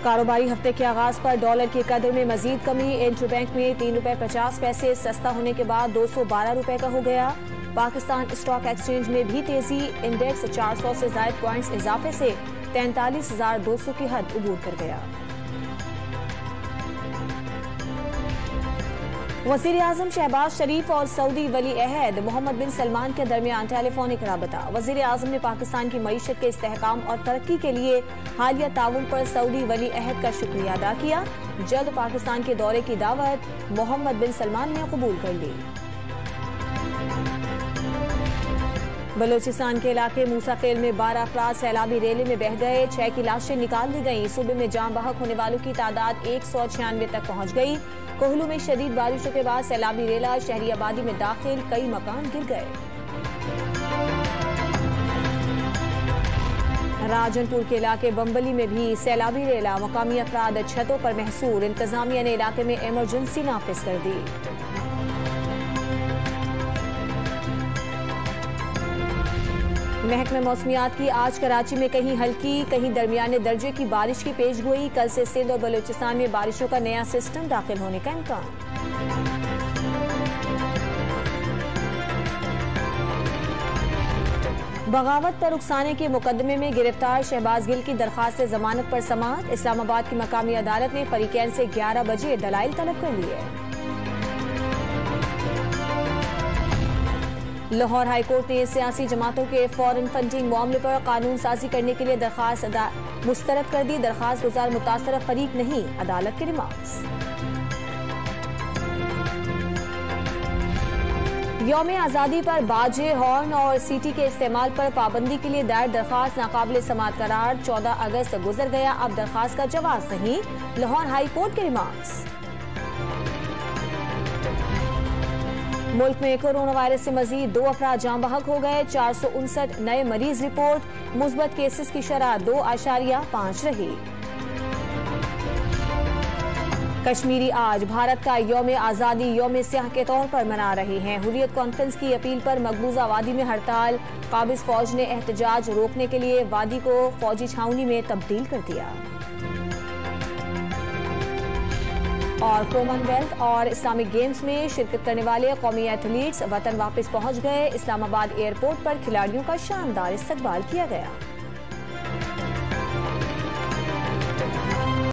कारोबारी हफ्ते के आगाज पर डॉलर की कदर में मजीद कमी। इंटरबैंक में ₹3.50 सस्ता होने के बाद ₹212 का हो गया। पाकिस्तान स्टॉक एक्सचेंज में भी तेजी। इंडेक्स 400 से ज्यादा पॉइंट्स इजाफे से 43,200 की हद अबूर कर गया। वज़ीर आज़म शहबाज शरीफ और सऊदी वली अहद मोहम्मद बिन सलमान के दरमियान टेलीफोनिक राबता। वज़ीर आज़म ने पाकिस्तान की मईशत के इस्तेहकाम और तरक्की के लिए हालिया ताउन पर सऊदी वली अहद का शुक्रिया अदा किया। जल्द पाकिस्तान के दौरे की दावत मोहम्मद बिन सलमान ने कबूल कर ली। बलोचिस्तान के इलाके मूसाखेल में 12 अफराद सैलाबी रेले में बह गए। 6 की लाशें निकाल ली गईं। सूबे में जाम बहक होने वालों की तादाद 196 तक पहुंच गई। कोहलू में शदीद बारिशों के बाद सैलाबी रेला शहरी आबादी में दाखिल, कई मकान गिर गए। राजनपुर के इलाके बम्बली में भी सैलाबी रेला, मकामी अफराद छतों पर महसूर। इंतजामिया ने इलाके में इमरजेंसी नाफिज कर दी। महकमे मौसमियात की आज कराची में कहीं हल्की कहीं दरमियाने दर्जे की बारिश की पेशगोई। कल से सिंध और बलूचिस्तान में बारिशों का नया सिस्टम दाखिल होने का इम्कान। बगावत पर उकसाने के मुकदमे में गिरफ्तार शहबाज गिल की दरखास्त जमानत पर समाअत। इस्लामाबाद की मकामी अदालत ने फरीकैन से 11 बजे दलाइल तलब कर लिए। लाहौर हाईकोर्ट ने सियासी जमातों के फॉरेन फंडिंग मामले पर कानून साजी करने के लिए दरखास्त मुस्तरद कर दी। दरखास्त गुजार मुतासर फरीक नहीं, अदालत के रिमार्क्स। यौम आज़ादी पर बाजे, हॉर्न और सीटी के इस्तेमाल पर पाबंदी के लिए दायर दरखास्त नाकाबिल समाअत करार। 14 अगस्त गुजर गया, अब दरखास्त का जवाब नहीं, लाहौर हाईकोर्ट के रिमार्क्स। मुल्क में कोरोना वायरस से मजीद 2 अफराद जाम बहक हो गए। 459 नए मरीज रिपोर्ट। मुस्बत केसेस की शरह 2.5 रही। कश्मीरी आज भारत का यौम आज़ादी यौम स्याह के तौर पर मना रहे हैं। हुर्रियत कॉन्फ्रेंस की अपील पर मकबूजा वादी में हड़ताल। काबिज फौज ने एहतजाज रोकने के लिए वादी को फौजी छावनी में तब्दील कर दिया। और कॉमनवेल्थ और इस्लामिक गेम्स में शिरकत करने वाले कौमी एथलीट्स वतन वापस पहुंच गए। इस्लामाबाद एयरपोर्ट पर खिलाड़ियों का शानदार इस्तकबाल किया गया।